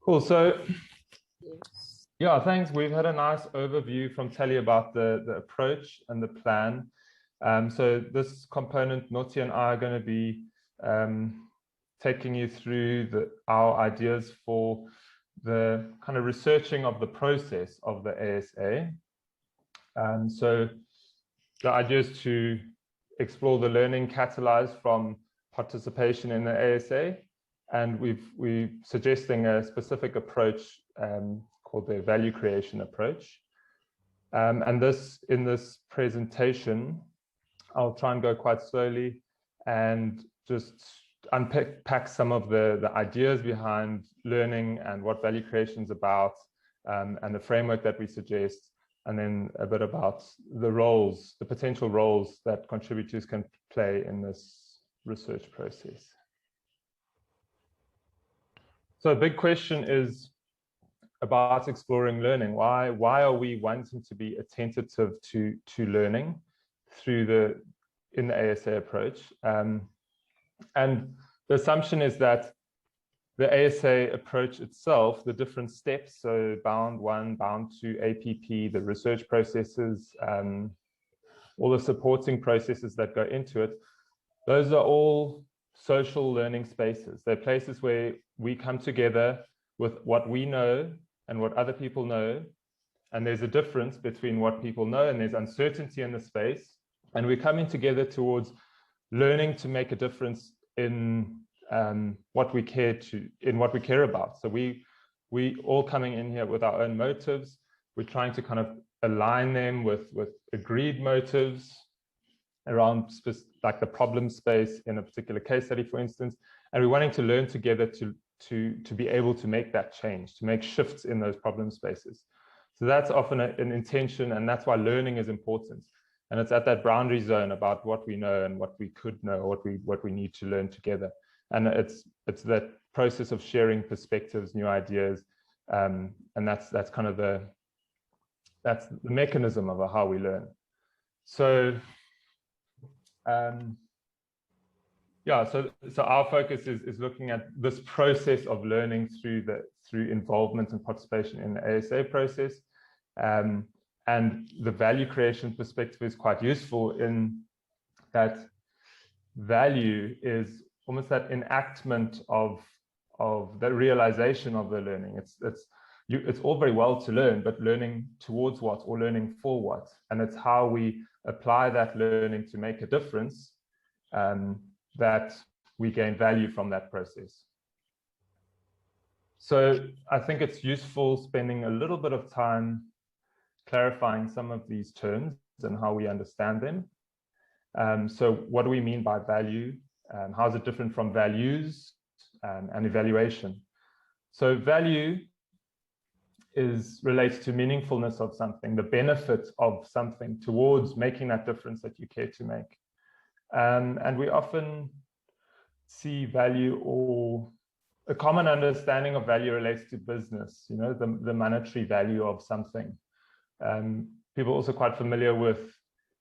Cool. So, yeah, thanks. We've had a nice overview from Tally about the approach and the plan. So this component, Noti and I are going to be taking you through our ideas for the kind of researching of the process of the ASA. So the idea is to explore the learning catalyzed from participation in the ASA. And we're suggesting a specific approach called the value creation approach. And in this presentation, I'll try and go quite slowly and just unpack some of the ideas behind learning and what value creation is about, and the framework that we suggest, and then a bit about the potential roles that contributors can play in this research process. So a big question is about exploring learning. Why are we wanting to be attentive to learning in the ASA approach? And the assumption is that the ASA approach itself, the different steps, so Bound1, Bound2, APP, the research processes, all the supporting processes that go into it, those are all social learning spaces. They're places where we come together with what we know and what other people know. And there's a difference between what people know, and there's uncertainty in the space. And we're coming together towards learning to make a difference in what we care about. So we all coming in here with our own motives. We're trying to kind of align them with agreed motives around like the problem space in a particular case study, for instance. And we're wanting to learn together to be able to make that change, to make shifts in those problem spaces. So that's often an intention, and that's why learning is important. And it's at that boundary zone about what we know and what we could know, or what we need to learn together. And it's that process of sharing perspectives, new ideas, and that's kind of the mechanism of how we learn. So yeah, so our focus is looking at this process of learning through involvement and participation in the ASA process. And the value creation perspective is quite useful in that value is almost that enactment of the realization of the learning. It's all very well to learn, but learning towards what, or learning for what? And it's how we apply that learning to make a difference that we gain value from that process. So I think it's useful spending a little bit of time clarifying some of these terms and how we understand them. So what do we mean by value? How is it different from values and evaluation? So value relates to meaningfulness of something, the benefit of something towards making that difference that you care to make. And we often see value, or a common understanding of value relates to business, the monetary value of something. People are also quite familiar with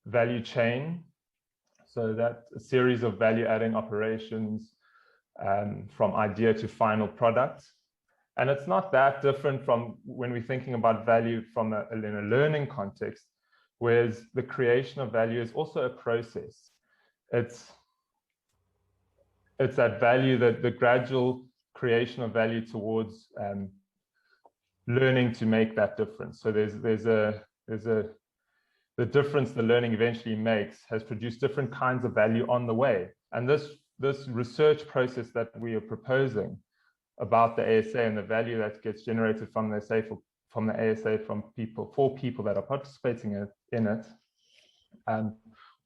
value chain. So that a series of value adding operations from idea to final product. And it's not that different from when we're thinking about value in a learning context, whereas the creation of value is also a process. It's that value, the gradual creation of value towards learning to make that difference. So the difference the learning eventually makes has produced different kinds of value on the way. And this research process that we are proposing about the ASA and the value that gets generated from the ASA for people that are participating in it,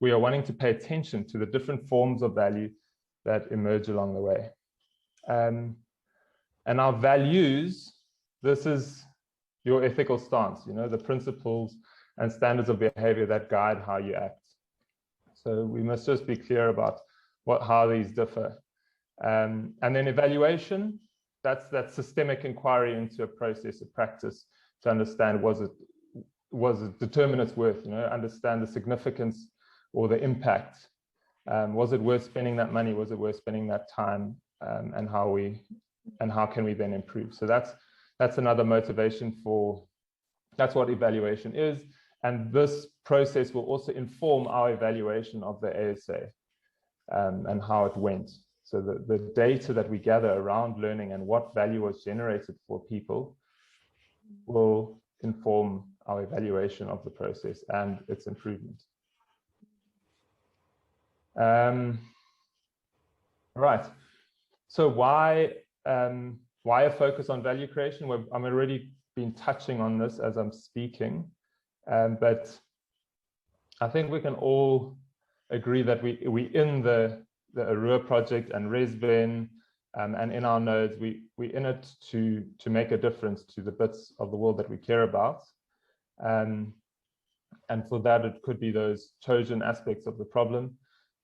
we are wanting to pay attention to the different forms of value that emerge along the way. And our values, this is your ethical stance, the principles and standards of behavior that guide how you act. So we must just be clear about how these differ. And then evaluation, that's that systemic inquiry into a process, a practice, to understand was it determine its worth, understand the significance or the impact. Was it worth spending that money? Was it worth spending that time? And how can we then improve? So that's another motivation for, that's what evaluation is. And this process will also inform our evaluation of the ASA and how it went. So the data that we gather around learning and what value was generated for people will inform our evaluation of the process and its improvement. Right. So why a focus on value creation? Well, I'm already been touching on this as I'm speaking, but I think we can all agree that we in the Arua project and ResBen and in our nodes, we in it to make a difference to the bits of the world that we care about. And for that, it could be those chosen aspects of the problem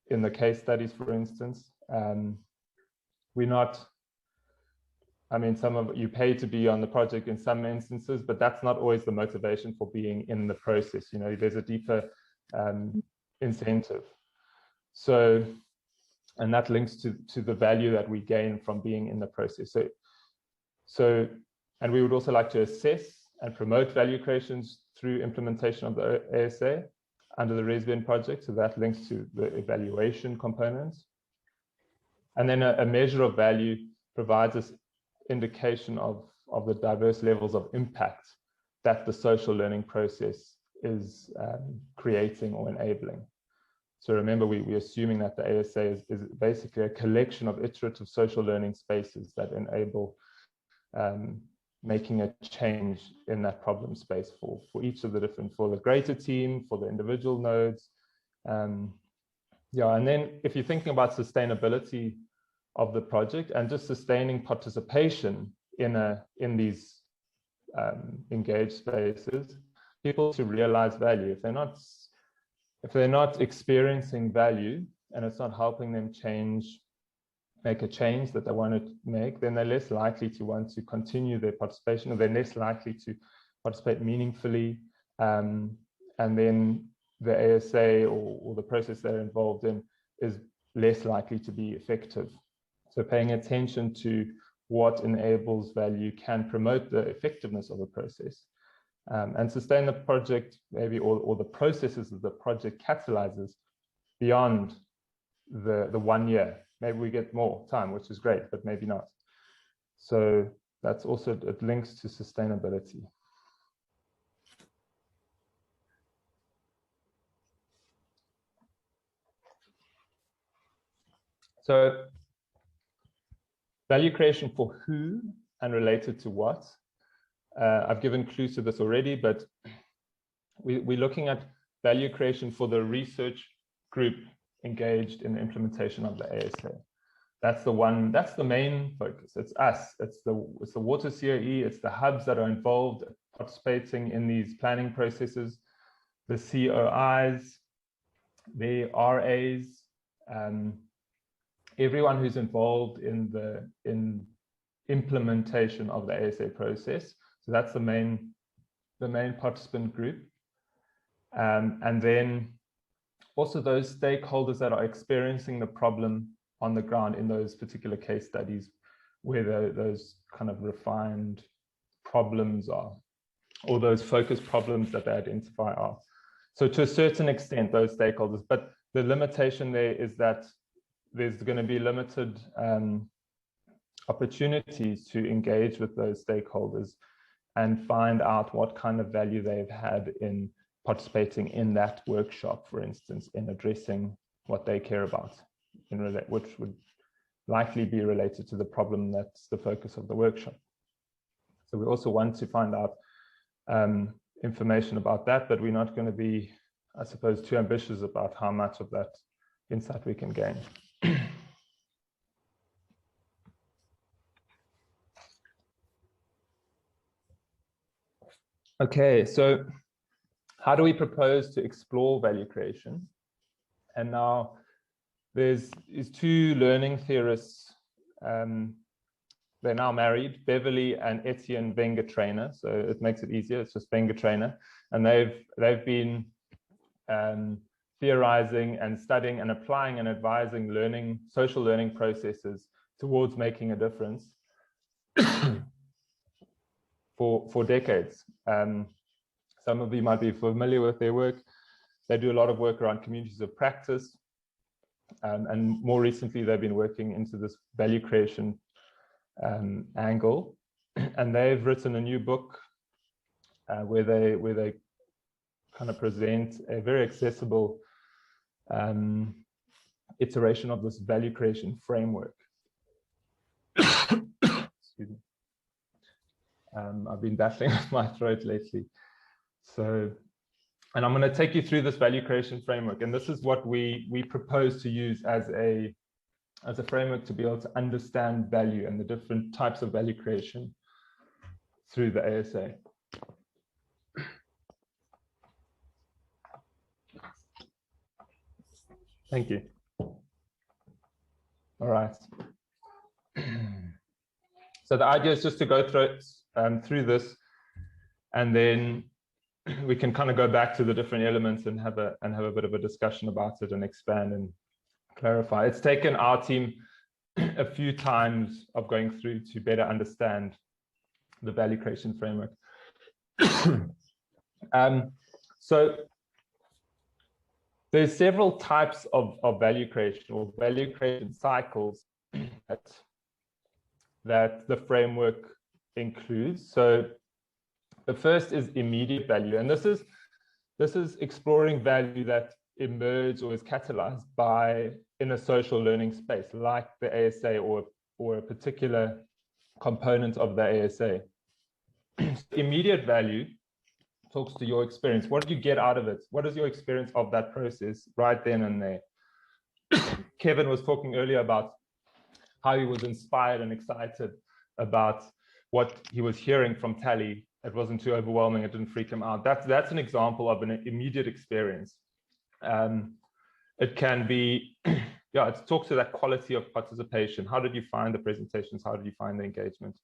in the case studies, for instance. We're not, I mean, some of you pay to be on the project in some instances, but that's not always the motivation for being in the process. You know, there's a deeper incentive. So, and that links to the value that we gain from being in the process. So, and we would also like to assess and promote value creations through implementation of the ASA under the ResBen project. So that links to the evaluation components. And then a measure of value provides us indication of the diverse levels of impact that the social learning process is creating or enabling. So remember, we're assuming that the ASA is basically a collection of iterative social learning spaces that enable making a change in that problem space for each of the different, for the greater team, for the individual nodes. Yeah, and then if you're thinking about sustainability of the project and just sustaining participation in these engaged spaces, people to realize value. If they're not experiencing value and it's not helping them make a change that they want to make, then they're less likely to want to continue their participation, or they're less likely to participate meaningfully. And then the ASA or the process they're involved in is less likely to be effective. So paying attention to what enables value can promote the effectiveness of the process and sustain the project, maybe, or the processes that the project catalyzes beyond the 1 year. Maybe we get more time, which is great, but maybe not. So that's also, it links to sustainability. So value creation for who and related to what? I've given clues to this already, but we're looking at value creation for the research group engaged in the implementation of the ASA. That's the main focus. It's us. It's the water COE. It's the hubs that are involved participating in these planning processes, the COIs, the RAs, everyone who's involved in implementation of the ASA process. So that's the main participant group. And then also those stakeholders that are experiencing the problem on the ground in those particular case studies, where those kind of refined problems are, or those focus problems that they identify are. So to a certain extent, those stakeholders, but the limitation there is that there's going to be limited opportunities to engage with those stakeholders and find out what kind of value they've had in participating in that workshop, for instance, in addressing what they care about, which would likely be related to the problem that's the focus of the workshop. So we also want to find out information about that, but we're not going to be, I suppose, too ambitious about how much of that insight we can gain. Okay, so how do we propose to explore value creation? And now there's two learning theorists. They're now married, Beverly and Etienne Wenger-Trainer. So it makes it easier. It's just Wenger-Trainer, and they've been theorizing and studying and applying and advising social learning processes towards making a difference. for decades. Some of you might be familiar with their work. They do a lot of work around communities of practice. And more recently, they've been working into this value creation angle. And they've written a new book where they kind of present a very accessible iteration of this value creation framework. Excuse me. I've been battling with my throat lately. So, and I'm going to take you through this value creation framework. And this is what we propose to use as a framework to be able to understand value and the different types of value creation through the ASA. Thank you. All right. So the idea is just to go through this, and then we can kind of go back to the different elements and have a bit of a discussion about it and expand and clarify. It's taken our team a few times of going through to better understand the value creation framework. So there's several types of value creation or value creation cycles that the framework includes. So the first is immediate value, and this is exploring value that emerges or is catalyzed in a social learning space, like the ASA or a particular component of the ASA. Immediate value talks to your experience. What did you get out of it? What is your experience of that process right then and there? Kevin was talking earlier about how he was inspired and excited about what he was hearing from Tally. It wasn't too overwhelming. It didn't freak him out. That's an example of an immediate experience. It can be, yeah, it talks to that quality of participation. How did you find the presentations? How did you find the engagement?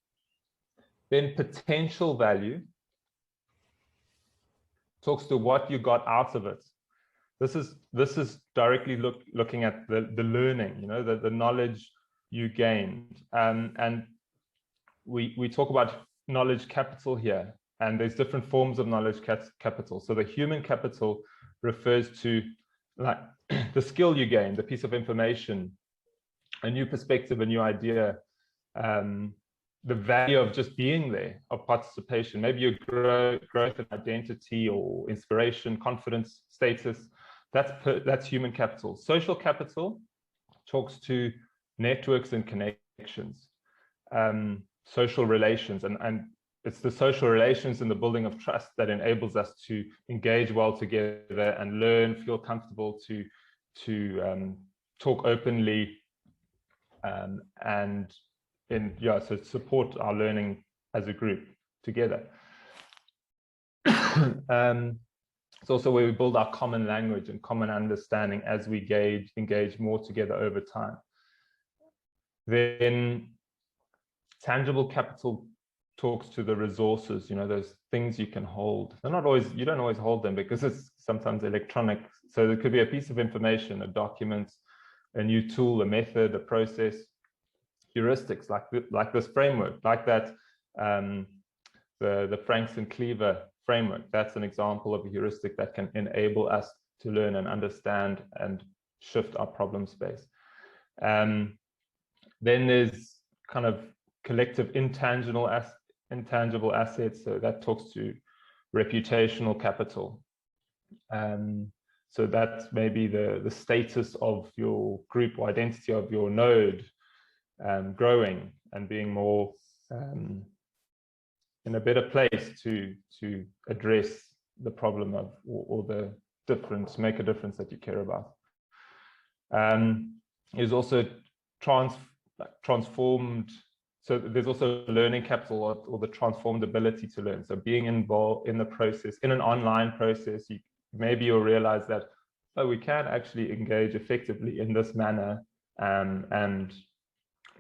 Then potential value talks to what you got out of it. This is directly looking at the learning, you know, the knowledge you gained. And we talk about knowledge capital here, and there's different forms of knowledge capital. So the human capital refers to like the skill you gain, the piece of information, a new perspective, a new idea, the value of just being there, of participation, maybe your growth in identity or inspiration, confidence, status. That's human capital. Social capital talks to networks and connections, social relations, and it's the social relations and the building of trust that enables us to engage well together and learn, feel comfortable to talk openly, and so support our learning as a group together. It's also where we build our common language and common understanding as we engage more together over time. Then tangible capital talks to the resources, you know, those things you can hold. They're not always, you don't always hold them because it's sometimes electronic. So there could be a piece of information, a document, a new tool, a method, a process, heuristics like this framework, like that, the Franks and Cleaver framework. That's an example of a heuristic that can enable us to learn and understand and shift our problem space. Then there's kind of collective intangible assets. So that talks to reputational capital. So that's maybe the status of your group or identity of your node growing and being more in a better place to address the problem of or the difference, make a difference that you care about. Is also transformed. So there's also learning capital or the transformed ability to learn. So being involved in the process, in an online process, maybe you'll realize that, oh, we can actually engage effectively in this manner and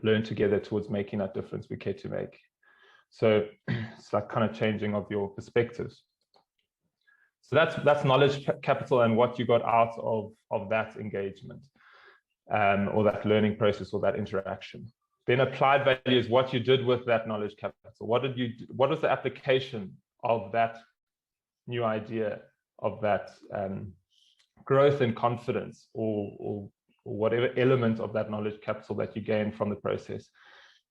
learn together towards making that difference we care to make. So it's like kind of changing of your perspectives. So that's knowledge capital and what you got out of that engagement or that learning process or that interaction. Then applied value is what you did with that knowledge capital. What was the application of that new idea, of that growth in confidence, or whatever element of that knowledge capital that you gain from the process.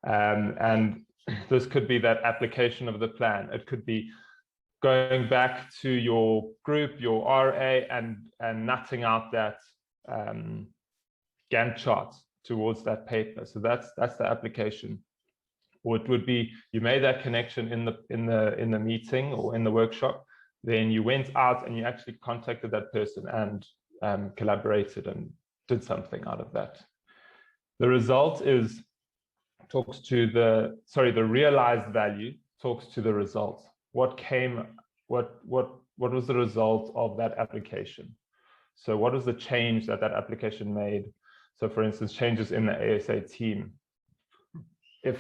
And this could be that application of the plan. It could be going back to your group, your RA, and nutting out that Gantt chart towards that paper. So that's the application. Or it would be, you made that connection in the meeting or in the workshop, then you went out and you actually contacted that person and collaborated and did something out of that. The result is the realized value talks to the result. What was the result of that application? So what was the change that application made? So for instance, changes in the ASA team. If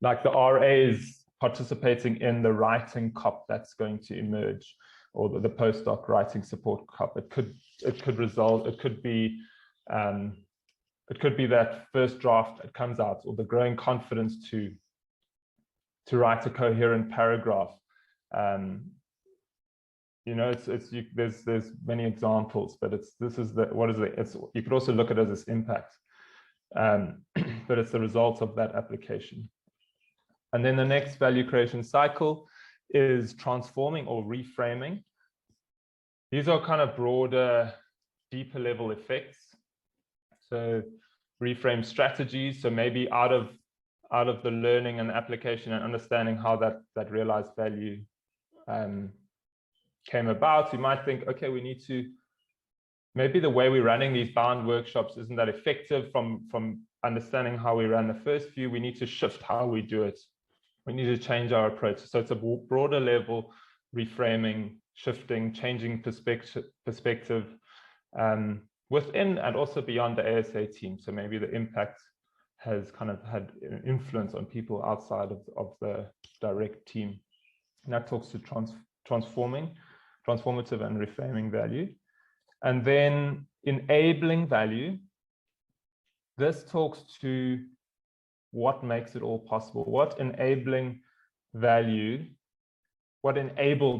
like the RA is participating in the writing COP that's going to emerge, or the postdoc writing support COP, it could be that first draft that comes out, or the growing confidence to write a coherent paragraph. You know, there's many examples, but you could also look at it as impact, but it's the result of that application. And then the next value creation cycle is transforming or reframing. These are kind of broader, deeper level effects. So reframe strategies. So maybe out of the learning and application and understanding how that realized value came about, you might think, okay, we need to, maybe the way we're running these bound workshops isn't that effective from understanding how we ran the first few. We need to shift how we do it. We need to change our approach. So it's a broader level reframing, shifting, changing perspective within and also beyond the ASA team. So maybe the impact has kind of had an influence on people outside of the direct team. And that talks to transformative and reframing value. And then enabling value. This talks to what makes it all possible, what enabled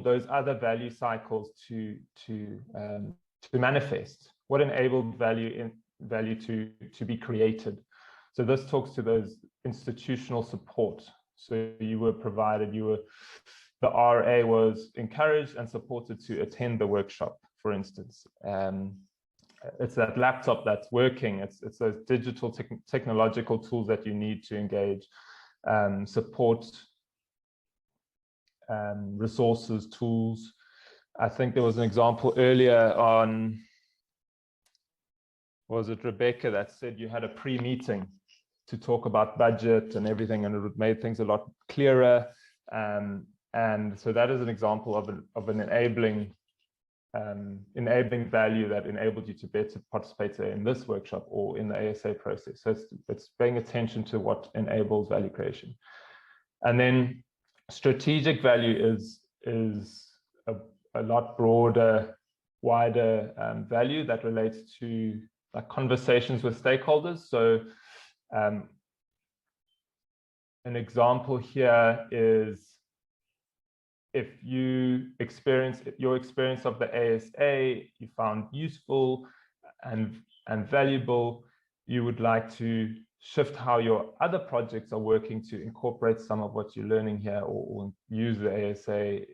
those other value cycles to manifest, what enabled value to be created. So this talks to those institutional support. So you were provided, the RA was encouraged and supported to attend the workshop, for instance. It's that laptop that's working. It's those digital technological tools that you need to engage, support, resources, tools. I think there was an example earlier on, was it Rebecca that said you had a pre-meeting to talk about budget and everything, and it made things a lot clearer. And so that is an example of an enabling value that enabled you to better participate in this workshop or in the ASA process. So it's paying attention to what enables value creation. And then strategic value is a lot broader, wider value that relates to like conversations with stakeholders. So an example here is, if your experience of the ASA you found useful and valuable, you would like to shift how your other projects are working to incorporate some of what you're learning here, or use the ASA,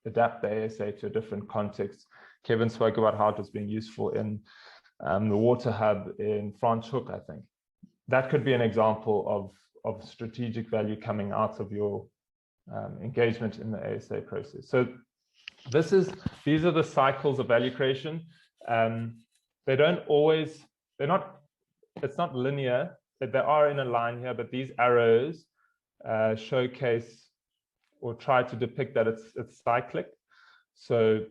adapt the ASA to a different context. Kevin spoke about how it was being useful in the water hub in Franschhoek, I think. That could be an example of strategic value coming out of your engagement in the ASA process. So these are the cycles of value creation. It's not linear, but they are in a line here, but these arrows showcase or try to depict that it's cyclic. So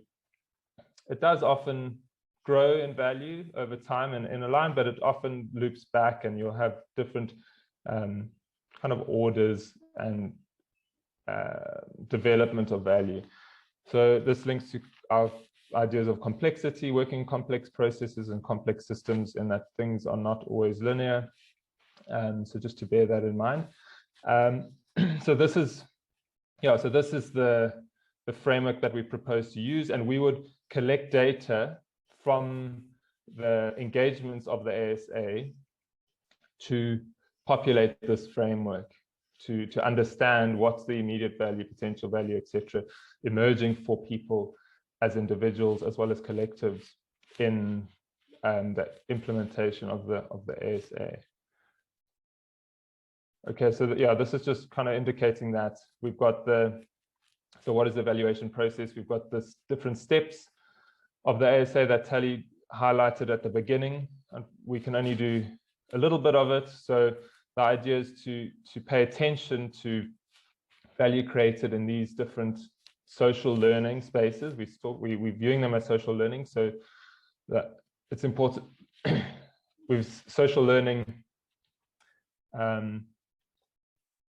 it does often grow in value over time and in a line, but it often loops back, and you'll have different kind of orders and development of value. So this links to our ideas of complexity, working complex processes and complex systems, in that things are not always linear. So just to bear that in mind. So this is the framework that we propose to use, and we would collect data from the engagements of the ASA to populate this framework, to understand what's the immediate value, potential value, etc., emerging for people as individuals as well as collectives in the implementation of the ASA. Okay, so yeah, this is just kind of indicating that we've got so what is the evaluation process? We've got this different steps of the ASA that Tally highlighted at the beginning, and we can only do a little bit of it. So the idea is to pay attention to value created in these different social learning spaces. We're viewing them as social learning, so that it's important with social learning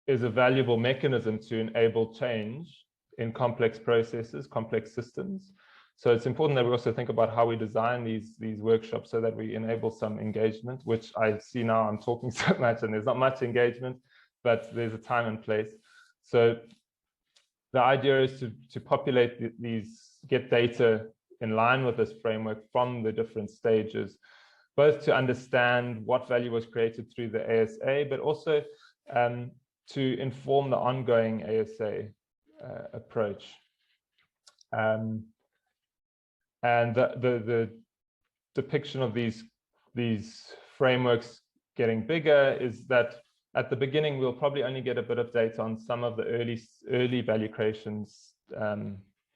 is a valuable mechanism to enable change in complex processes, complex systems. So it's important that we also think about how we design these workshops so that we enable some engagement, which I see now I'm talking so much and there's not much engagement, but there's a time and place. So the idea is to populate get data in line with this framework from the different stages, both to understand what value was created through the ASA, but also to inform the ongoing ASA approach. And the depiction of these frameworks getting bigger is that at the beginning we'll probably only get a bit of data on some of the early value creations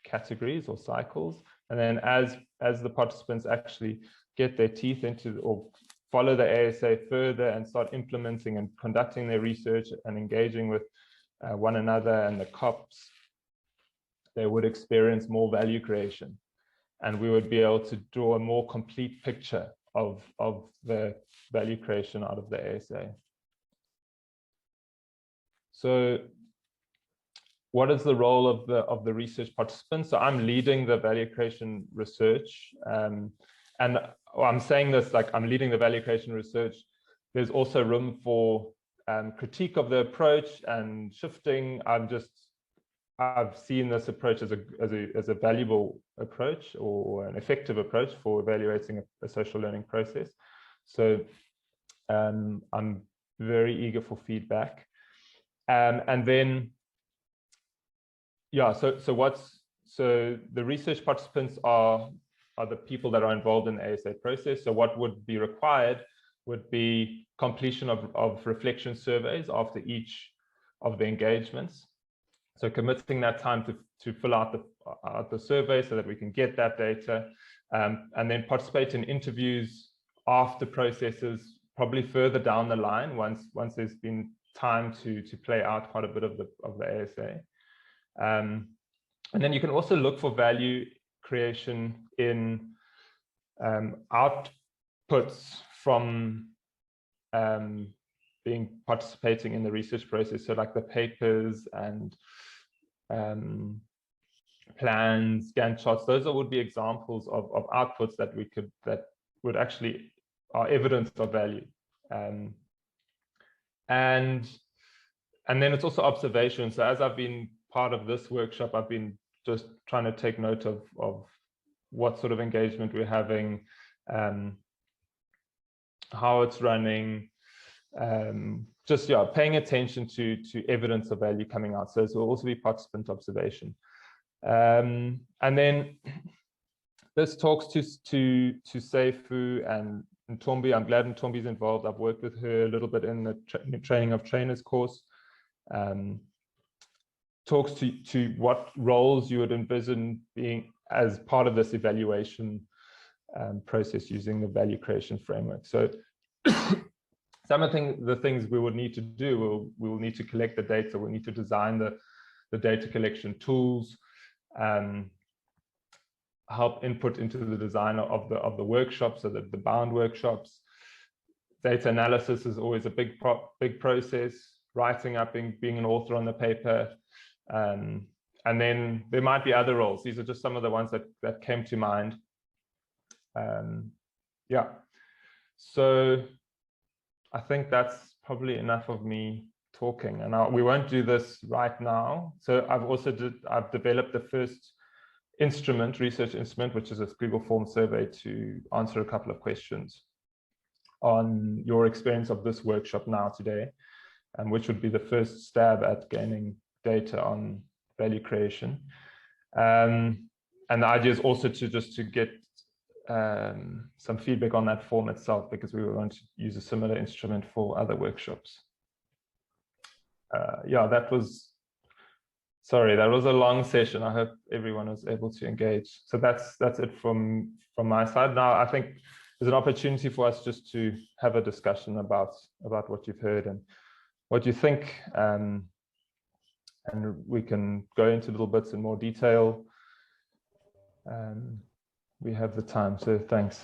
categories or cycles, and then as the participants actually get their teeth into or follow the ASA further and start implementing and conducting their research and engaging with one another and the COPs, they would experience more value creation, and we would be able to draw a more complete picture of the value creation out of the ASA. So what is the role of the research participants? So I'm leading the value creation research, and I'm saying this like I'm leading the value creation research. There's also room for critique of the approach and shifting. I've seen this approach as a valuable approach or an effective approach for evaluating a social learning process. So I'm very eager for feedback. And then, yeah, so the research participants are the people that are involved in the ASA process. So what would be required would be completion of reflection surveys after each of the engagements. So committing that time to fill out the survey so that we can get that data, and then participate in interviews after processes, probably further down the line once there's been time to play out quite a bit of the ASA. And then you can also look for value creation in outputs from participating in the research process. So like the papers and plans, Gantt charts, those would be examples of outputs that would actually are evidence of value. And then it's also observation. So as I've been part of this workshop, I've been just trying to take note of what sort of engagement we're having, how it's running, just paying attention to evidence of value coming out. So this will also be participant observation. And then this talks to Seifu and Ntombi. I'm glad Ntombi's involved. I've worked with her a little bit in the training of trainers course. Talks to what roles you would envision being as part of this evaluation process using the value creation framework. So some of the things we would need to do, we will need to collect the data. We'll need to design the data collection tools, help input into the design of the workshops, so that the bound workshops. Data analysis is always a big process. Writing up, being an author on the paper, And then there might be other roles. These are just some of the ones that came to mind. Yeah. So I think that's probably enough of me talking, and we won't do this right now. So I've developed the first research instrument, which is a Google Form survey to answer a couple of questions on your experience of this workshop now today, and which would be the first stab at gaining data on value creation. And the idea is also to get some feedback on that form itself, because we were going to use a similar instrument for other workshops. Yeah, that was a long session. I hope everyone was able to engage. So that's it from my side. Now I think there's an opportunity for us just to have a discussion about what you've heard and what you think, and we can go into little bits in more detail. We have the time, so thanks.